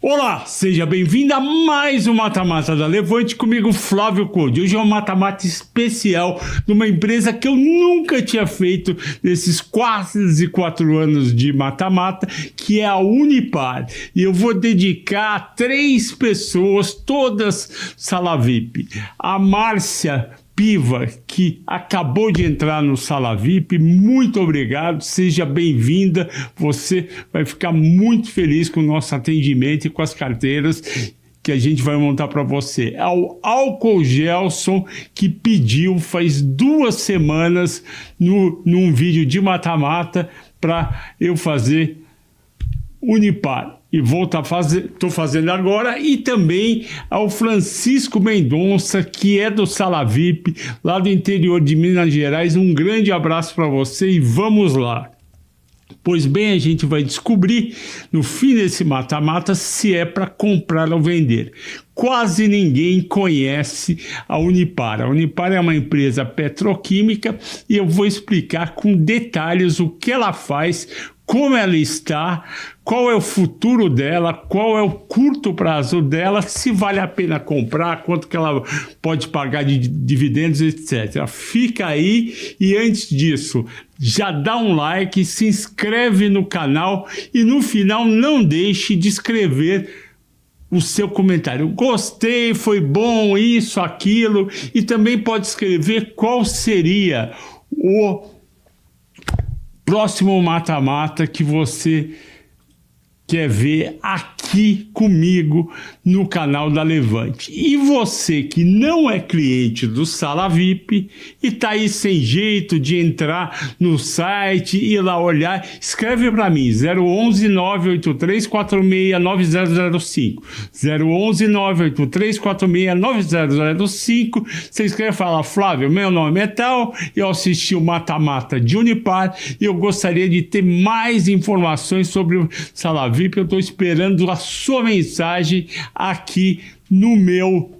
Olá, seja bem-vindo a mais um Mata-Mata da Levante, comigo Flávio Conde. Hoje é um mata-mata especial de uma empresa que eu nunca tinha feito nesses quase 4 anos de mata-mata, que é a Unipar. E eu vou dedicar a 3 pessoas, todas Sala VIP. A Márcia Piva, que acabou de entrar no Sala VIP, muito obrigado, seja bem-vinda, você vai ficar muito feliz com o nosso atendimento e com as carteiras que a gente vai montar para você. Ao Álcool Gelson, que pediu faz 2 semanas num vídeo de mata-mata para eu fazer Unipar. E estou fazendo agora, e também ao Francisco Mendonça, que é do Sala VIP, lá do interior de Minas Gerais. Um grande abraço para você e vamos lá. Pois bem, a gente vai descobrir no fim desse mata-mata se é para comprar ou vender. Quase ninguém conhece a Unipar. A Unipar é uma empresa petroquímica e eu vou explicar com detalhes o que ela faz, como ela está, qual é o futuro dela, qual é o curto prazo dela, se vale a pena comprar, quanto que ela pode pagar de dividendos, etc. Fica aí, e antes disso, já dá um like, se inscreve no canal e no final não deixe de escrever o seu comentário. Gostei, foi bom, isso, aquilo, e também pode escrever qual seria o próximo mata-mata que você quer ver aqui comigo no canal da Levante. E você que não é cliente do Sala VIP e tá aí sem jeito de entrar no site e ir lá olhar, escreve para mim 011 983 46 9005 011 983 46 9005. Você escreve e fala: Flávio, meu nome é tal, eu assisti o mata-mata de Unipar e eu gostaria de ter mais informações sobre o Sala VIP. Eu estou esperando a sua mensagem aqui no meu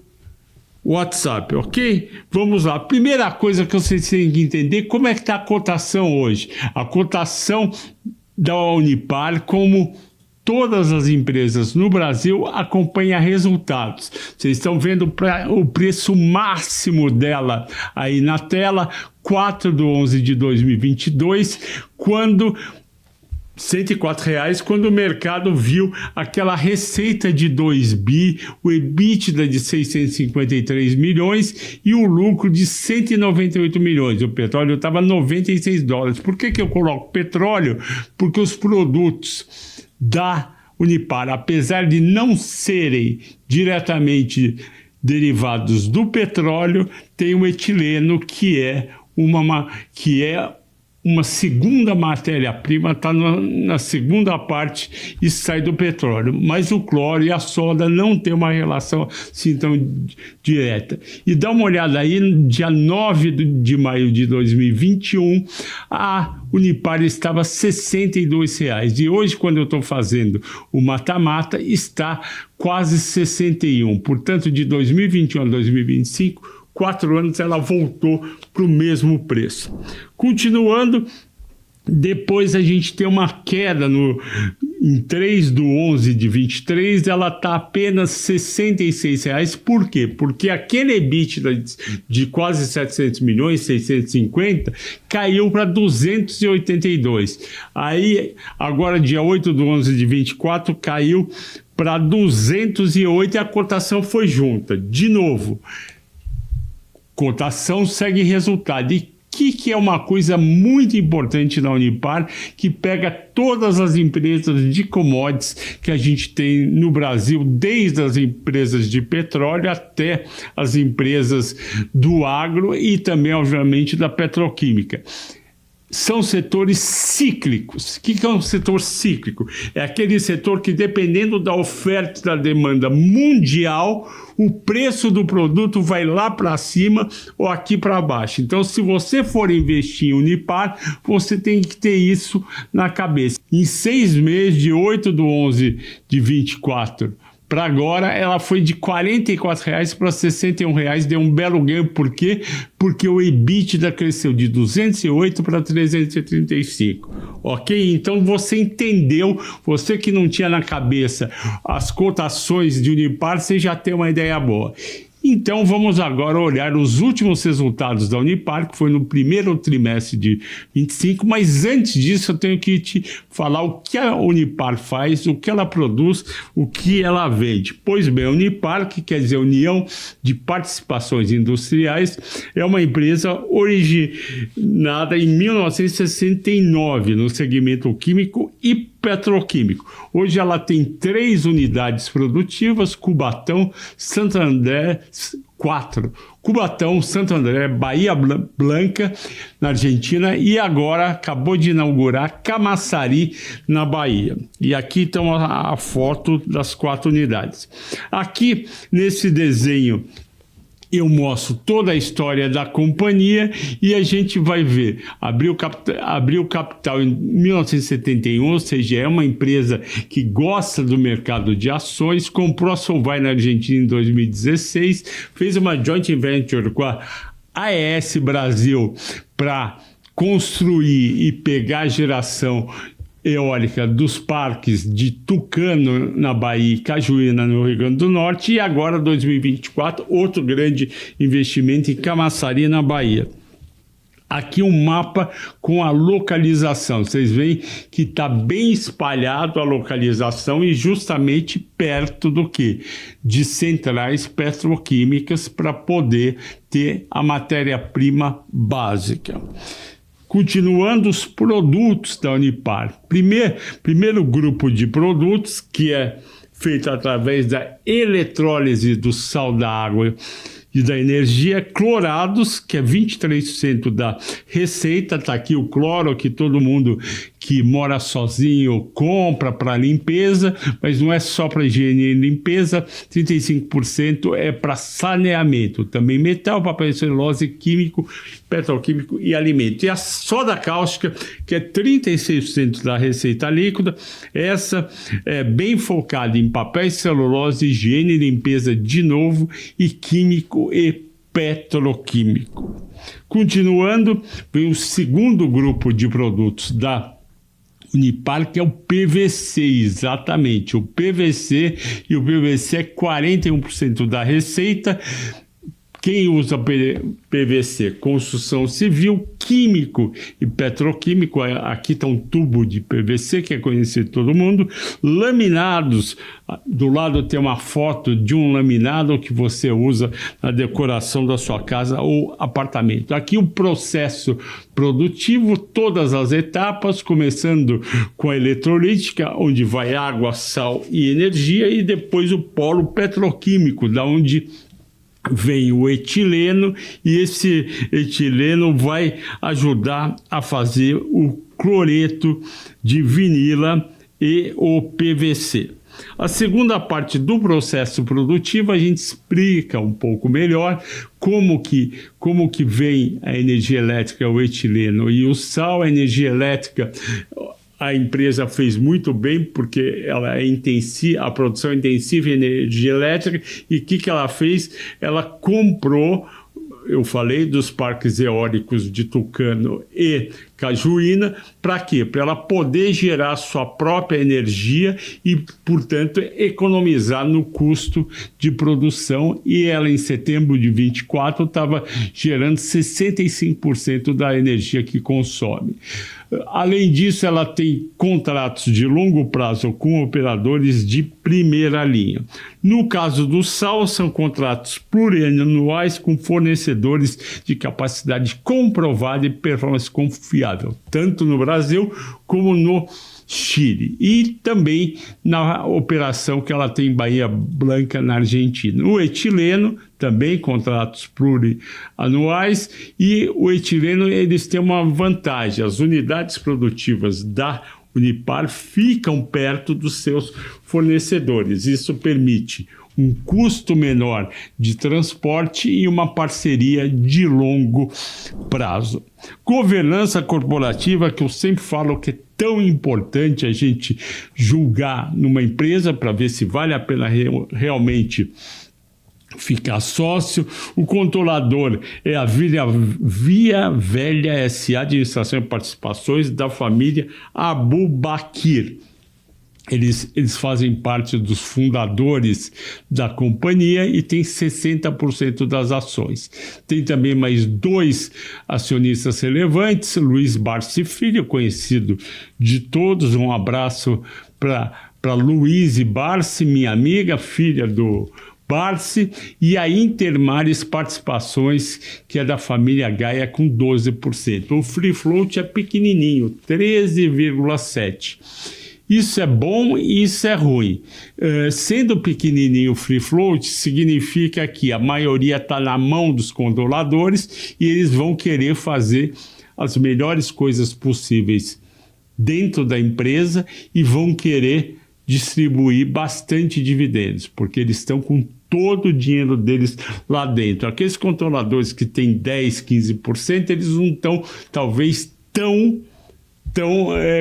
WhatsApp, ok? Vamos lá. Primeira coisa que vocês têm que entender: como é que está a cotação hoje. A cotação da Unipar, como todas as empresas no Brasil, acompanha resultados. Vocês estão vendo o preço máximo dela aí na tela, 4/11 de 2022, quando R$104, quando o mercado viu aquela receita de 2 bi, o EBITDA de 653 milhões e o lucro de 198 milhões. O petróleo estava $96. Por que eu coloco petróleo? Porque os produtos da Unipar, apesar de não serem diretamente derivados do petróleo, tem o etileno, que é uma segunda matéria-prima, está na segunda parte e sai do petróleo. Mas o cloro e a soda não tem uma relação assim tão direta. E dá uma olhada aí, no dia 9 de maio de 2021, a Unipar estava R$ 62. E hoje, quando eu estou fazendo o mata-mata, está quase 61. Portanto, de 2021 a 2025, 4 anos ela voltou para o mesmo preço. Continuando, depois a gente tem uma queda em 3/11 de 23, ela está apenas R$ 66. Por quê? Porque aquele EBITDA de quase 700 milhões, 650, caiu para 282. Aí, agora dia 8/11 de 24, caiu para 208 e a cotação foi junta. De novo, cotação segue resultado. E que é uma coisa muito importante na Unipar, que pega todas as empresas de commodities que a gente tem no Brasil, desde as empresas de petróleo até as empresas do agro e também, obviamente, da petroquímica. São setores cíclicos. O que é um setor cíclico? É aquele setor que, dependendo da oferta e da demanda mundial, o preço do produto vai lá para cima ou aqui para baixo. Então, se você for investir em Unipar, você tem que ter isso na cabeça. Em 6 meses, de 8/11 de 24 para agora, ela foi de R$ 44 para R$ 61, deu um belo ganho. Por quê? Porque o EBITDA cresceu de 208 para 335. Ok? Então você entendeu, você que não tinha na cabeça as cotações de Unipar, você já tem uma ideia boa. Então vamos agora olhar os últimos resultados da Unipar, que foi no primeiro trimestre de 25, mas antes disso eu tenho que te falar o que a Unipar faz, o que ela produz, o que ela vende. Pois bem, a Unipar, que quer dizer União de Participações Industriais, é uma empresa originada em 1969 no segmento químico e petroquímico. Hoje ela tem 3 unidades produtivas, Cubatão, Santo André, 4. Cubatão, Santo André, Bahia Blanca, na Argentina, e agora acabou de inaugurar Camaçari, na Bahia. E aqui estão a foto das 4 unidades. Aqui, nesse desenho, eu mostro toda a história da companhia e a gente vai ver. Abriu capital em 1971, ou seja, é uma empresa que gosta do mercado de ações, comprou a Solvay na Argentina em 2016, fez uma joint venture com a AES Brasil para construir e pegar a geração eólica dos parques de Tucano, na Bahia, e Cajuína, no Rio Grande do Norte, e agora, 2024, outro grande investimento em Camaçari, na Bahia. Aqui um mapa com a localização. Vocês veem que está bem espalhado a localização e justamente perto do quê? De centrais petroquímicas para poder ter a matéria-prima básica. Continuando os produtos da Unipar. Primeiro grupo de produtos, que é feito através da eletrólise do sal da água e da energia, clorados, que é 23% da receita. Está aqui o cloro, que todo mundo que mora sozinho compra para limpeza, mas não é só para higiene e limpeza, 35% é para saneamento, também metal, papel, celulose, químico, petroquímico e alimento. E a soda cáustica, que é 36% da receita líquida, essa é bem focada em papel, celulose, higiene e limpeza de novo, e químico e petroquímico. Continuando, vem o segundo grupo de produtos da Unipar, que é o PVC, exatamente, o PVC, e o PVC é 41% da receita. Quem usa PVC? Construção civil, químico e petroquímico. Aqui está um tubo de PVC, que é conhecido todo mundo. Laminados, do lado tem uma foto de um laminado que você usa na decoração da sua casa ou apartamento. Aqui o processo produtivo, todas as etapas, começando com a eletrolítica, onde vai água, sal e energia, e depois o polo petroquímico, da onde vem o etileno, e esse etileno vai ajudar a fazer o cloreto de vinila e o PVC. A segunda parte do processo produtivo, a gente explica um pouco melhor como que vem a energia elétrica, o etileno e o sal. A energia elétrica, a empresa fez muito bem, porque ela é intensiva, a produção é intensiva em energia elétrica. E o que ela fez? Ela comprou, eu falei dos parques eólicos de Tucano e Cajuína. Para quê? Para ela poder gerar sua própria energia e, portanto, economizar no custo de produção. E ela, em setembro de 24, estava gerando 65% da energia que consome. Além disso, ela tem contratos de longo prazo com operadores de primeira linha. No caso do sal, são contratos plurianuais com fornecedores de capacidade comprovada e performance confiável, tanto no Brasil como no Chile, e também na operação que ela tem em Bahia Blanca, na Argentina. O etileno, também contratos plurianuais, e o etileno, eles têm uma vantagem: as unidades produtivas da Unipar ficam perto dos seus fornecedores. Isso permite um custo menor de transporte e uma parceria de longo prazo. Governança corporativa, que eu sempre falo que é tão importante a gente julgar numa empresa para ver se vale a pena realmente ficar sócio. O controlador é a Via Velha S.A. Administração e Participações da família Abubakir. Eles fazem parte dos fundadores da companhia e tem 60% das ações. Tem também mais 2 acionistas relevantes, Luiz Barsi Filho, conhecido de todos. Um abraço para Luiz Barsi, minha amiga, filha do Barsi, e a Intermares Participações, que é da família Gaia, com 12%. O free float é pequenininho, 13,7%. Isso é bom e isso é ruim. Sendo pequenininho o free float, significa que a maioria está na mão dos controladores e eles vão querer fazer as melhores coisas possíveis dentro da empresa e vão querer distribuir bastante dividendos, porque eles estão com todo o dinheiro deles lá dentro. Aqueles controladores que têm 10, 15%, eles não estão, talvez, tão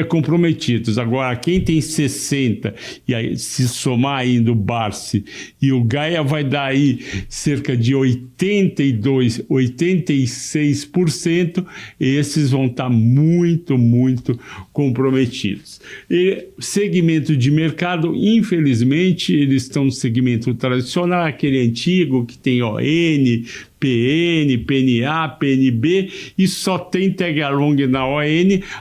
comprometidos. Agora, quem tem 60%, e aí, se somar ainda o Barsi e o Gaia, vai dar aí cerca de 82%, 86%, esses vão estar muito, muito comprometidos. E segmento de mercado, infelizmente, eles estão no segmento tradicional, aquele antigo que tem ON, PN, PNA, PNB, e só tem tag along na ON.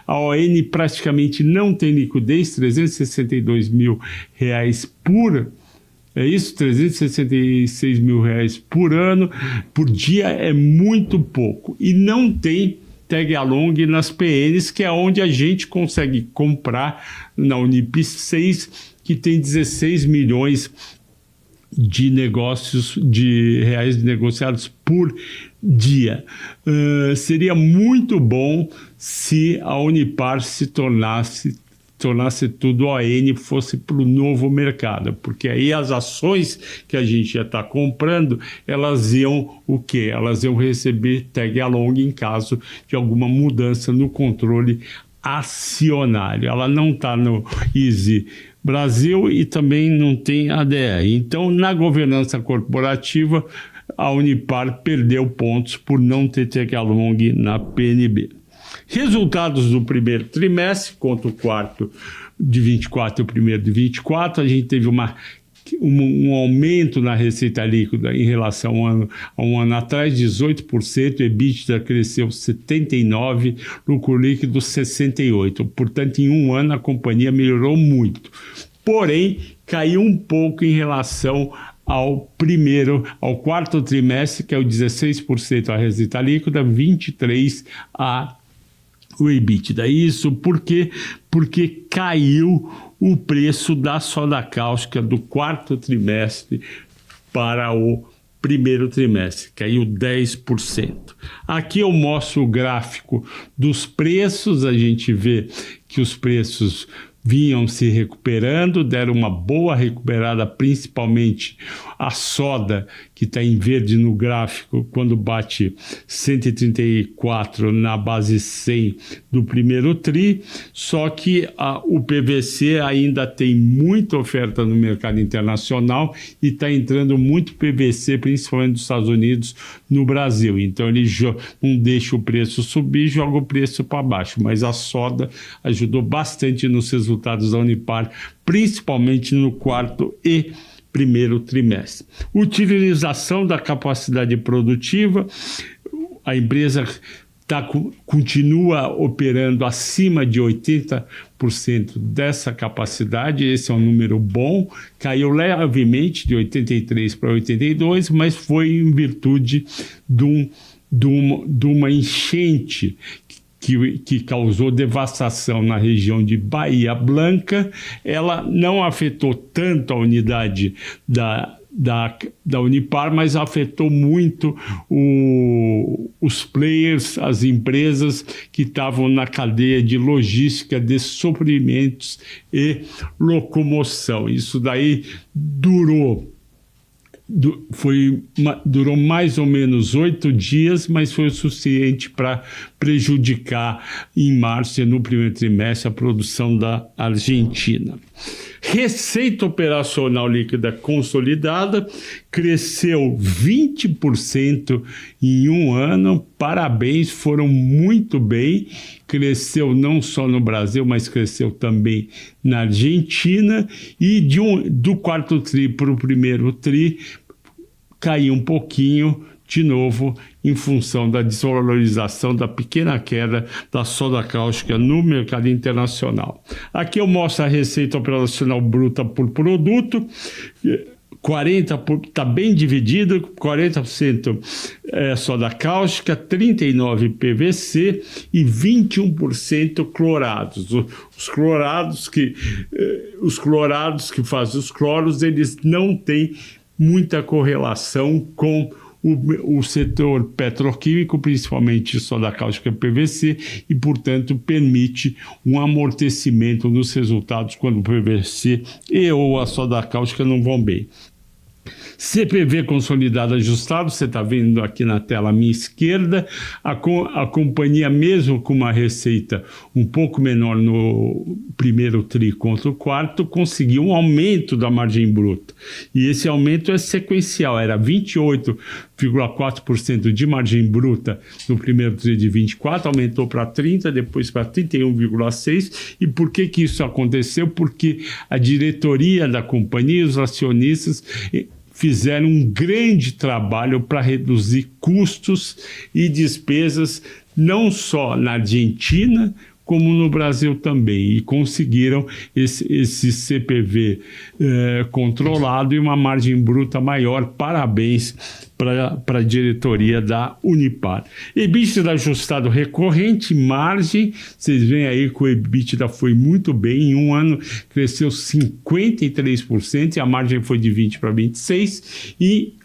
A ON praticamente não tem liquidez, R$362 mil é isso, R$366 mil por ano, por dia é muito pouco. E não tem tag along nas PNs, que é onde a gente consegue comprar na Unip 6, que tem 16 milhões de negócios, de reais negociados por dia. Seria muito bom se a Unipar se tornasse tudo ON, fosse para o novo mercado, porque aí as ações que a gente já está comprando, elas iam o quê? Elas iam receber tag along em caso de alguma mudança no controle acionário. Ela não está no Easy Brasil e também não tem ADR. Então, na governança corporativa, a Unipar perdeu pontos por não ter tag along na PNB. Resultados do primeiro trimestre, contra o quarto de 24 e o primeiro de 24, a gente teve um aumento na receita líquida em relação a um ano atrás, 18%, EBITDA cresceu 79%, lucro líquido 68%. Portanto, em um ano a companhia melhorou muito. Porém, caiu um pouco em relação ao quarto trimestre, que é o 16% a receita líquida, 23% o EBITDA. Isso porque caiu o preço da soda cáustica do quarto trimestre para o primeiro trimestre, caiu 10%. Aqui eu mostro o gráfico dos preços, a gente vê que os preços vinham se recuperando, deram uma boa recuperada, principalmente a soda, que está em verde no gráfico, quando bate 134 na base 100 do primeiro TRI, só que o PVC ainda tem muita oferta no mercado internacional e está entrando muito PVC, principalmente dos Estados Unidos, no Brasil. Então ele não deixa o preço subir, joga o preço para baixo, mas a soda ajudou bastante nos resultados da Unipar, principalmente no quarto e primeiro trimestre. Utilização da capacidade produtiva, a empresa continua operando acima de 80% dessa capacidade, esse é um número bom, caiu levemente de 83 para 82, mas foi em virtude de uma enchente que causou devastação na região de Bahia Blanca. Ela não afetou tanto a unidade da Unipar, mas afetou muito os players, as empresas que estavam na cadeia de logística de suprimentos e locomoção. Isso daí durou durou mais ou menos 8 dias, mas foi o suficiente para prejudicar em março e no primeiro trimestre a produção da Argentina. Receita operacional líquida consolidada cresceu 20% em um ano. Parabéns, foram muito bem. Cresceu não só no Brasil, mas cresceu também na Argentina. E do quarto tri para o primeiro tri, caiu um pouquinho de novo em função da desvalorização, da pequena queda da soda cáustica no mercado internacional. Aqui eu mostro a receita operacional bruta por produto. 40% está bem dividido, 40% soda cáustica, 39% PVC e 21% clorados. Os clorados que fazem os cloros, eles não têm muita correlação com o setor petroquímico, principalmente soda cáustica e PVC, e, portanto, permite um amortecimento nos resultados quando o PVC ou a soda cáustica não vão bem. CPV consolidado ajustado, você está vendo aqui na tela à minha esquerda, a companhia, mesmo com uma receita um pouco menor no primeiro tri contra o quarto, conseguiu um aumento da margem bruta. E esse aumento é sequencial, era 28,4% de margem bruta no primeiro tri de 24, aumentou para 30%, depois para 31,6%. E por que isso aconteceu? Porque a diretoria da companhia e os acionistas fizeram um grande trabalho para reduzir custos e despesas, não só na Argentina, como no Brasil também, e conseguiram esse CPV controlado e uma margem bruta maior. Parabéns para a diretoria da Unipar. EBITDA ajustado recorrente, margem, vocês veem aí que o EBITDA foi muito bem, em um ano cresceu 53% e a margem foi de 20% para 26%, e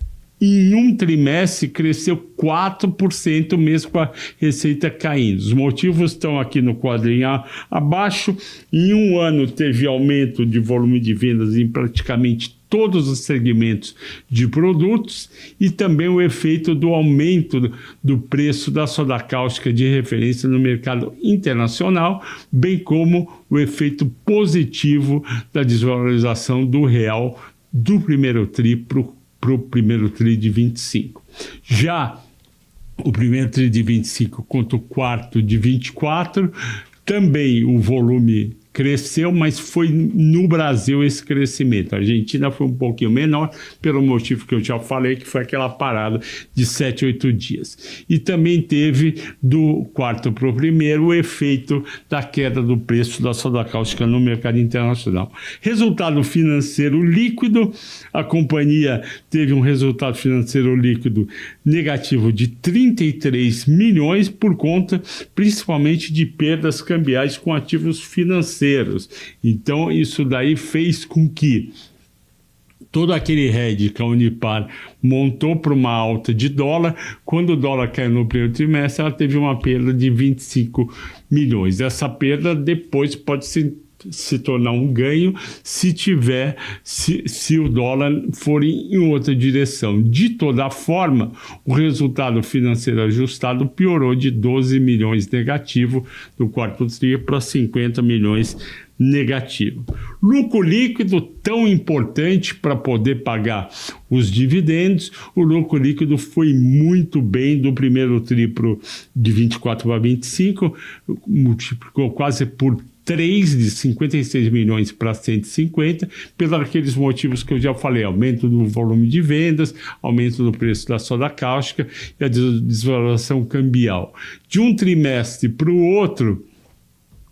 em um trimestre cresceu 4%, mesmo com a receita caindo. Os motivos estão aqui no quadrinho abaixo. Em um ano teve aumento de volume de vendas em praticamente todos os segmentos de produtos e também o efeito do aumento do preço da soda cáustica de referência no mercado internacional, bem como o efeito positivo da desvalorização do real do primeiro tri para o primeiro tri de 25. Já o primeiro tri de 25 contra o quarto de 24, também o volume cresceu, mas foi no Brasil esse crescimento. A Argentina foi um pouquinho menor, pelo motivo que eu já falei, que foi aquela parada de 7, 8 dias. E também teve, do quarto para o primeiro, o efeito da queda do preço da soda cáustica no mercado internacional. Resultado financeiro líquido, a companhia teve um resultado financeiro líquido negativo de 33 milhões por conta, principalmente, de perdas cambiais com ativos financeiros. Então, isso daí fez com que todo aquele hedge que a Unipar montou para uma alta de dólar, quando o dólar caiu no primeiro trimestre, ela teve uma perda de 25 milhões. Essa perda depois pode se tornar um ganho se o dólar for em outra direção. De toda forma, o resultado financeiro ajustado piorou de 12 milhões negativo do quarto tri para 50 milhões negativo. Lucro líquido, tão importante para poder pagar os dividendos, o lucro líquido foi muito bem do primeiro tri de 24 para 25, multiplicou quase por 3, de 56 milhões para 150, pelos aqueles motivos que eu já falei, aumento do volume de vendas, aumento do preço da soda cáustica e a desvalorização cambial. De um trimestre para o outro,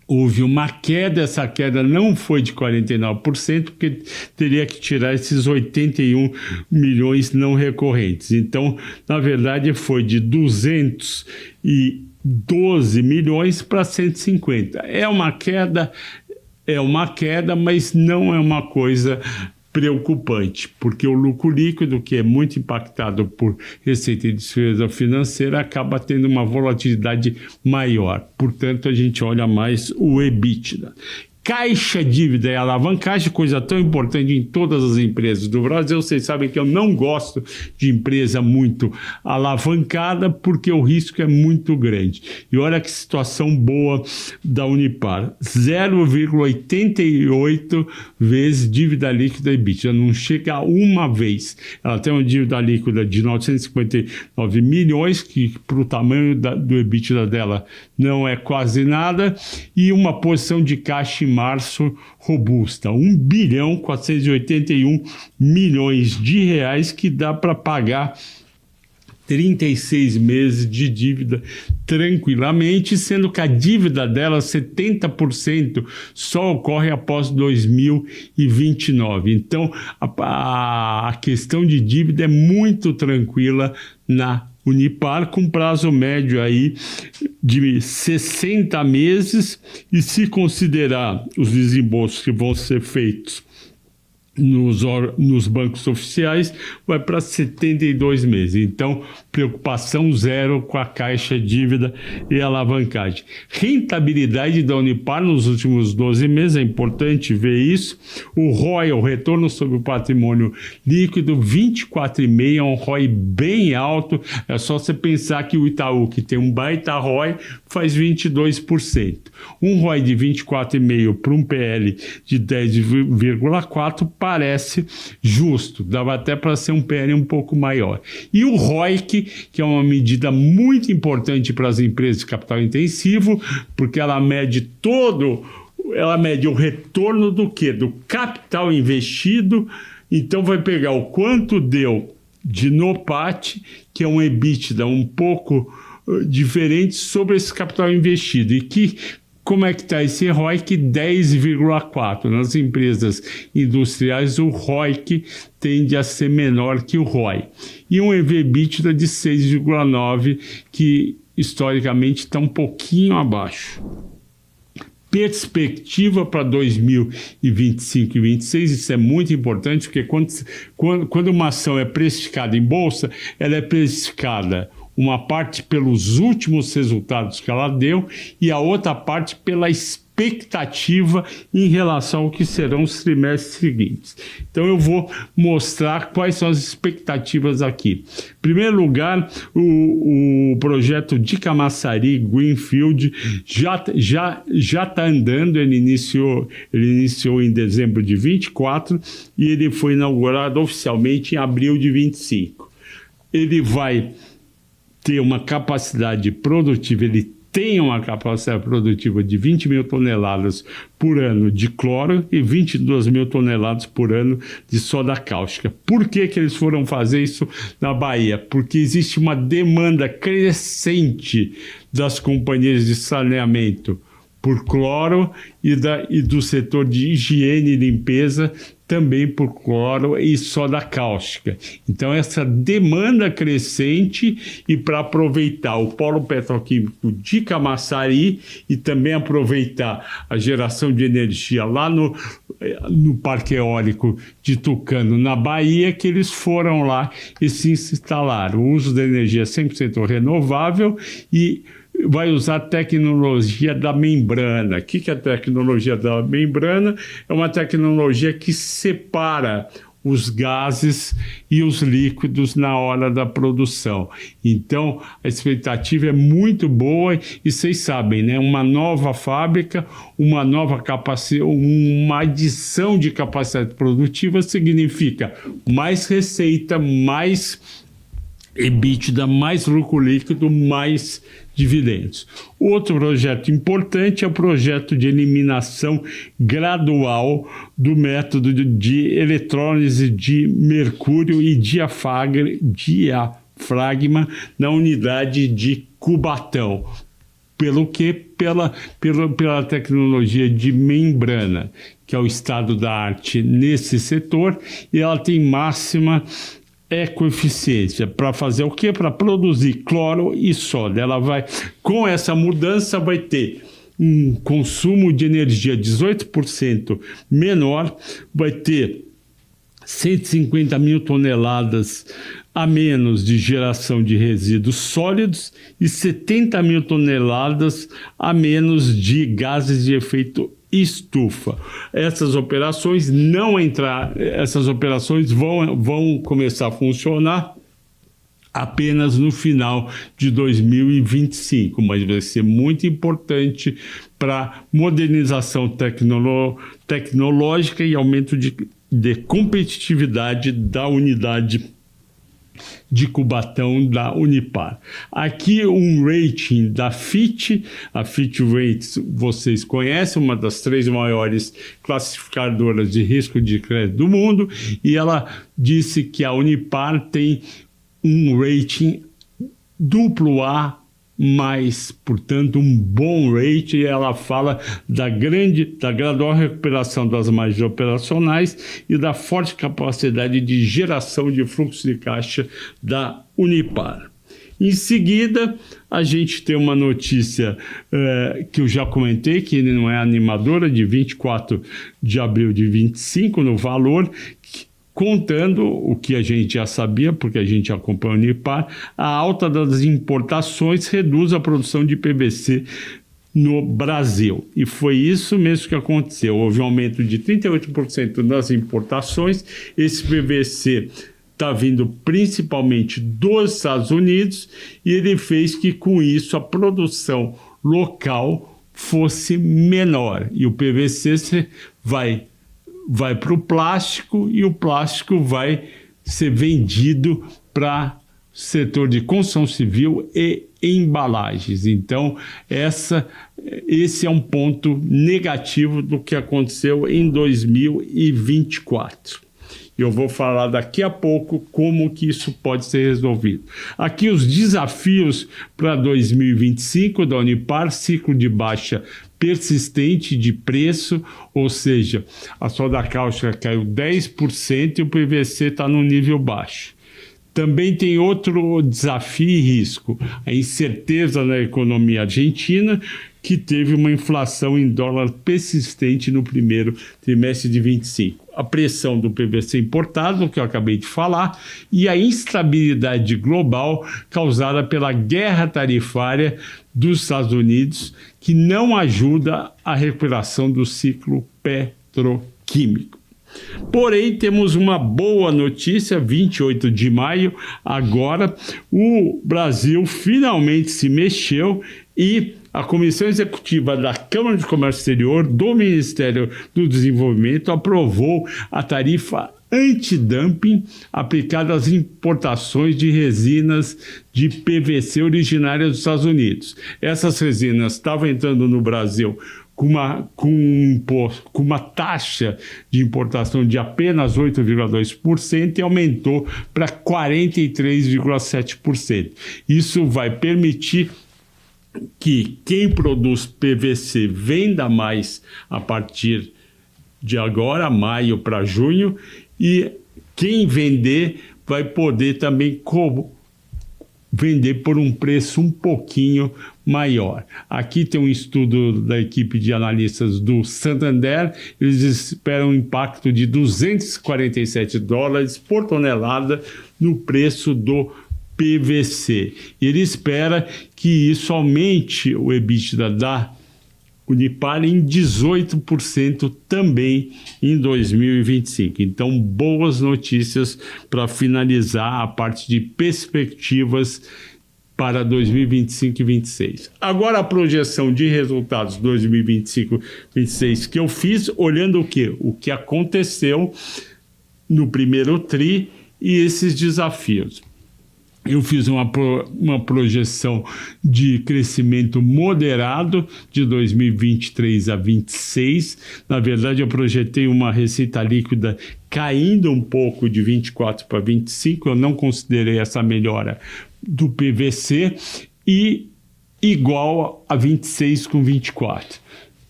houve uma queda, essa queda não foi de 49%, porque teria que tirar esses 81 milhões não recorrentes. Então, na verdade, foi de 212 milhões para 150. É uma queda, mas não é uma coisa preocupante, porque o lucro líquido, que é muito impactado por receita e despesa financeira, acaba tendo uma volatilidade maior. Portanto, a gente olha mais o EBITDA. caixa, dívida e alavancagem, coisa tão importante em todas as empresas do Brasil. Vocês sabem que eu não gosto de empresa muito alavancada, porque o risco é muito grande. E olha que situação boa da Unipar, 0,88 vezes dívida líquida EBITDA, não chega a uma vez. Ela tem uma dívida líquida de 959 milhões, que para o tamanho do EBITDA dela não é quase nada, e uma posição de caixa em março robusta, 1.481 bilhões de reais, que dá para pagar 36 meses de dívida tranquilamente, sendo que a dívida dela, 70%, só ocorre após 2029. Então, a questão de dívida é muito tranquila na Unipar, com prazo médio aí de 60 meses, e se considerar os desembolsos que vão ser feitos nos bancos oficiais, vai para 72 meses. Então, preocupação zero com a caixa, dívida e alavancagem. Rentabilidade da Unipar nos últimos 12 meses, é importante ver isso. O ROI, o retorno sobre o patrimônio líquido, 24,5%, é um ROI bem alto. É só você pensar que o Itaú, que tem um baita ROI, faz 22%. Um ROI de 24,5% para um PL de 10,4% parece justo, dava até para ser um PL um pouco maior. E o ROIC, que é uma medida muito importante para as empresas de capital intensivo, porque ela mede o retorno do quê? Do capital investido. Então vai pegar o quanto deu de NOPAT, que é um EBITDA um pouco diferente sobre esse capital investido, e que como é que está esse ROIC? 10,4%. Nas empresas industriais, o ROIC tende a ser menor que o ROI. E um EV/EBITDA de 6,9%, que historicamente está um pouquinho abaixo. Perspectiva para 2025 e 2026, isso é muito importante, porque quando uma ação é precificada em bolsa, ela é precificada uma parte pelos últimos resultados que ela deu e a outra parte pela expectativa em relação ao que serão os trimestres seguintes. Então eu vou mostrar quais são as expectativas aqui. Em primeiro lugar, o projeto de Camaçari Greenfield já está andando. Ele iniciou em dezembro de 24 e ele foi inaugurado oficialmente em abril de 25. Ele vai ter uma capacidade produtiva, ele tem uma capacidade produtiva de 20 mil toneladas por ano de cloro e 22 mil toneladas por ano de soda cáustica. Por que eles foram fazer isso na Bahia? Porque existe uma demanda crescente das companhias de saneamento por cloro e do setor de higiene e limpeza também por cloro e soda cáustica. Então, essa demanda crescente, e para aproveitar o polo petroquímico de Camaçari e também aproveitar a geração de energia lá no Parque Eólico de Tucano, na Bahia, que eles foram lá e se instalaram. O uso da energia 100% renovável e vai usar a tecnologia da membrana. O que é a tecnologia da membrana? É uma tecnologia que separa os gases e os líquidos na hora da produção. Então, a expectativa é muito boa e vocês sabem, né? Uma nova fábrica, uma nova capacidade, uma adição de capacidade produtiva significa mais receita, mais EBITDA, mais lucro líquido, mais dividendos. Outro projeto importante é o projeto de eliminação gradual do método de eletrólise de mercúrio e diafragma na unidade de Cubatão. Pelo que? Pela tecnologia de membrana, que é o estado da arte nesse setor, e ela tem máxima ecoeficiência para fazer o quê? Para produzir cloro e soda. Ela vai, com essa mudança, vai ter um consumo de energia 18% menor, vai ter 150 mil toneladas a menos de geração de resíduos sólidos e 70 mil toneladas a menos de gases de efeito estufa. Essas operações vão começar a funcionar apenas no final de 2025, mas vai ser muito importante para modernização tecnológica e aumento de competitividade da unidade de Cubatão da Unipar. Aqui um rating da Fitch, a Fitch Ratings vocês conhecem, uma das 3 maiores classificadoras de risco de crédito do mundo, e ela disse que a Unipar tem um rating AA+, portanto um bom rating. Ela fala da gradual recuperação das margens operacionais e da forte capacidade de geração de fluxo de caixa da Unipar. Em seguida, a gente tem uma notícia que eu já comentei, que não é animadora, de 24 de abril de 25, no Valor, contando o que a gente já sabia, porque a gente acompanha a Unipar, a alta das importações reduz a produção de PVC no Brasil. E foi isso mesmo que aconteceu. Houve um aumento de 38% nas importações. Esse PVC está vindo principalmente dos Estados Unidos e ele fez que, com isso, a produção local fosse menor. E o PVC vai para o plástico e o plástico vai ser vendido para o setor de construção civil e embalagens. Então, esse é um ponto negativo do que aconteceu em 2024. Eu vou falar daqui a pouco como que isso pode ser resolvido. Aqui os desafios para 2025 da Unipar: ciclo de baixa persistente de preço, ou seja, a soda cáustica caiu 10% e o PVC está no nível baixo. Também tem outro desafio e risco: a incerteza na economia argentina, que teve uma inflação em dólar persistente no primeiro trimestre de 25. A pressão do PVC importado, que eu acabei de falar, e a instabilidade global causada pela guerra tarifária dos Estados Unidos, que não ajuda a recuperação do ciclo petroquímico. Porém, temos uma boa notícia: 28 de maio, agora o Brasil finalmente se mexeu e a Comissão Executiva da Câmara de Comércio Exterior do Ministério do Desenvolvimento aprovou a tarifa antidumping aplicada às importações de resinas de PVC originárias dos Estados Unidos. Essas resinas estavam entrando no Brasil com uma taxa de importação de apenas 8,2% e aumentou para 43,7%. Isso vai permitir que quem produz PVC venda mais a partir de agora, maio para junho, e quem vender vai poder também vender por um preço um pouquinho maior. Aqui tem um estudo da equipe de analistas do Santander. Eles esperam um impacto de $247 por tonelada no preço do PVC. Ele espera que isso aumente o EBITDA da Unipar em 18% também em 2025. Então, boas notícias para finalizar a parte de perspectivas para 2025 e 2026. Agora a projeção de resultados 2025-2026 que eu fiz, olhando o quê? O que aconteceu no primeiro TRI e esses desafios. Eu fiz uma projeção de crescimento moderado de 2023 a 2026. Na verdade, eu projetei uma receita líquida caindo um pouco de 24 para 25. Eu não considerei essa melhora do PVC e igual a 26 com 24.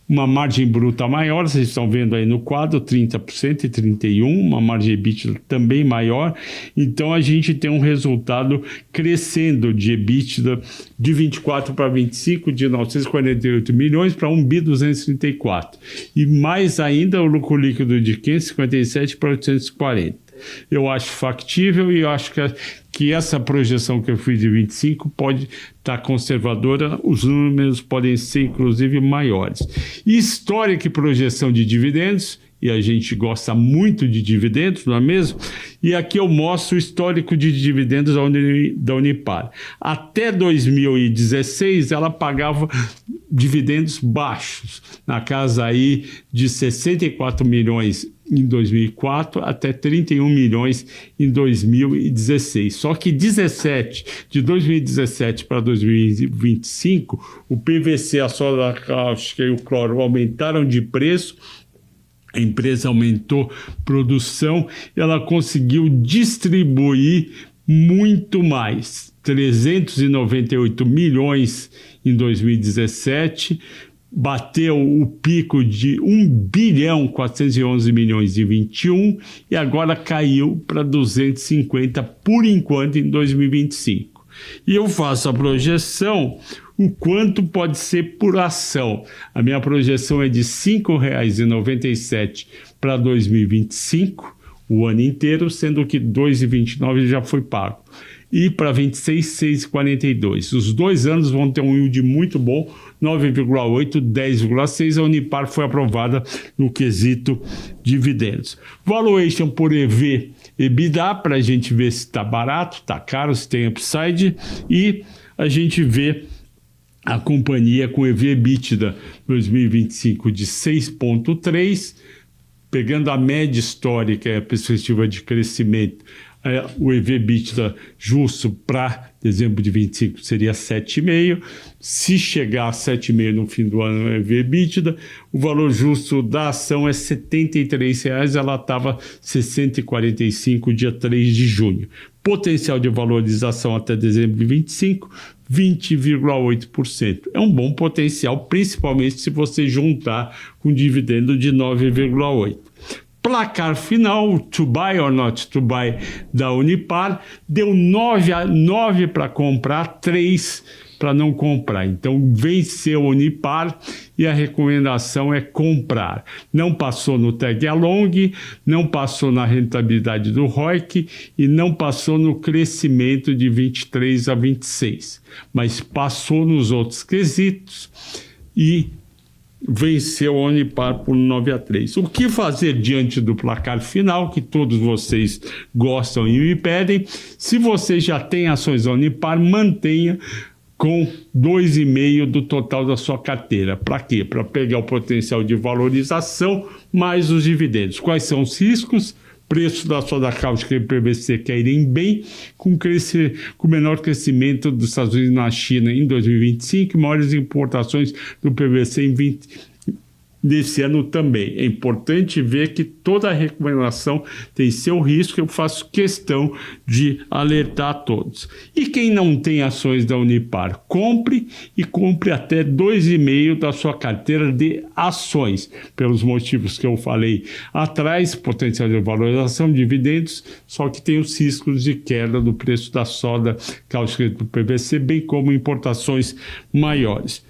Uma margem bruta maior, vocês estão vendo aí no quadro, 30% e 31%, uma margem EBITDA também maior. Então, a gente tem um resultado crescendo de EBITDA de 24 para 25, de 948 milhões para 1.234. E mais ainda, o lucro líquido de 557 para 840. Eu acho factível e eu acho que essa projeção que eu fiz de 25 pode estar conservadora, os números podem ser inclusive maiores. Histórica e projeção de dividendos, e a gente gosta muito de dividendos, não é mesmo? E aqui eu mostro o histórico de dividendos da Unipar. Até 2016 ela pagava dividendos baixos, na casa aí de 64 milhões em 2004 até 31 milhões em 2016. Só que de 2017 para 2025, o PVC, a soda cáustica e o cloro aumentaram de preço. A empresa aumentou produção, ela conseguiu distribuir muito mais, 398 milhões em 2017, bateu o pico de 1 bilhão 411 milhões em 21 e agora caiu para 250 por enquanto em 2025. E eu faço a projeção, o quanto pode ser por ação. A minha projeção é de R$ 5,97 para 2025, o ano inteiro, sendo que R$ 2,29 já foi pago. E para 26, R$ 6,42. Os 2 anos vão ter um yield muito bom, 9,8, 10,6. A Unipar foi aprovada no quesito dividendos. Valuation por EV EBITDA, para a gente ver se está barato, está caro, se tem upside. E a gente vê a companhia com EV/EBITDA 2025 de 6,3, pegando a média histórica e a perspectiva de crescimento, o EV/EBITDA justo para dezembro de 25 seria 7,5. Se chegar a 7,5 no fim do ano, EV/EBITDA, o valor justo da ação é R$ 73, ela estava R$ 645 dia 3 de junho. Potencial de valorização até dezembro de 25, 20,8%. É um bom potencial, principalmente se você juntar com dividendo de 9,8%. Placar final, to buy or not to buy, da Unipar, deu 9 para comprar, 3 para não comprar. Então venceu a Unipar e a recomendação é comprar. Não passou no tag along, não passou na rentabilidade do ROIC e não passou no crescimento de 23 a 26, mas passou nos outros quesitos e venceu a Unipar por 9-3. O que fazer diante do placar final, que todos vocês gostam e me pedem? Se você já tem ações da Unipar, mantenha com 2,5% do total da sua carteira. Para quê? Para pegar o potencial de valorização mais os dividendos. Quais são os riscos? Preço da soda cáustica e PVC caírem bem, com menor crescimento dos Estados Unidos na China em 2025 e maiores importações do PVC desse ano também. É importante ver que toda a recomendação tem seu risco, eu faço questão de alertar a todos. E quem não tem ações da Unipar, compre e compre até 2,5% da sua carteira de ações, pelos motivos que eu falei atrás, potencial de valorização, dividendos, só que tem os riscos de queda do preço da soda cáustica do PVC, bem como importações maiores.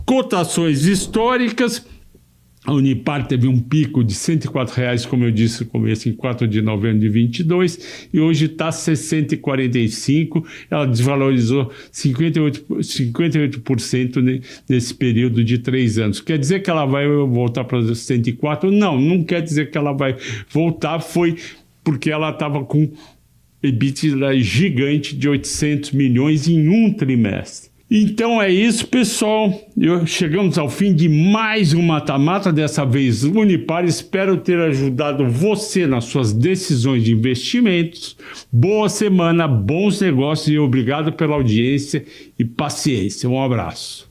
Cotações históricas. A Unipar teve um pico de R$ 104, como eu disse no começo, em 4 de novembro de 22, e hoje está R$ 645. Ela desvalorizou 58% nesse período de 3 anos. Quer dizer que ela vai voltar para 104? Não quer dizer que ela vai voltar, foi porque ela estava com EBITDA gigante de 800 milhões em um trimestre. Então é isso, pessoal. Chegamos ao fim de mais um mata-mata, dessa vez Unipar. Espero ter ajudado você nas suas decisões de investimentos. Boa semana, bons negócios e obrigado pela audiência e paciência. Um abraço.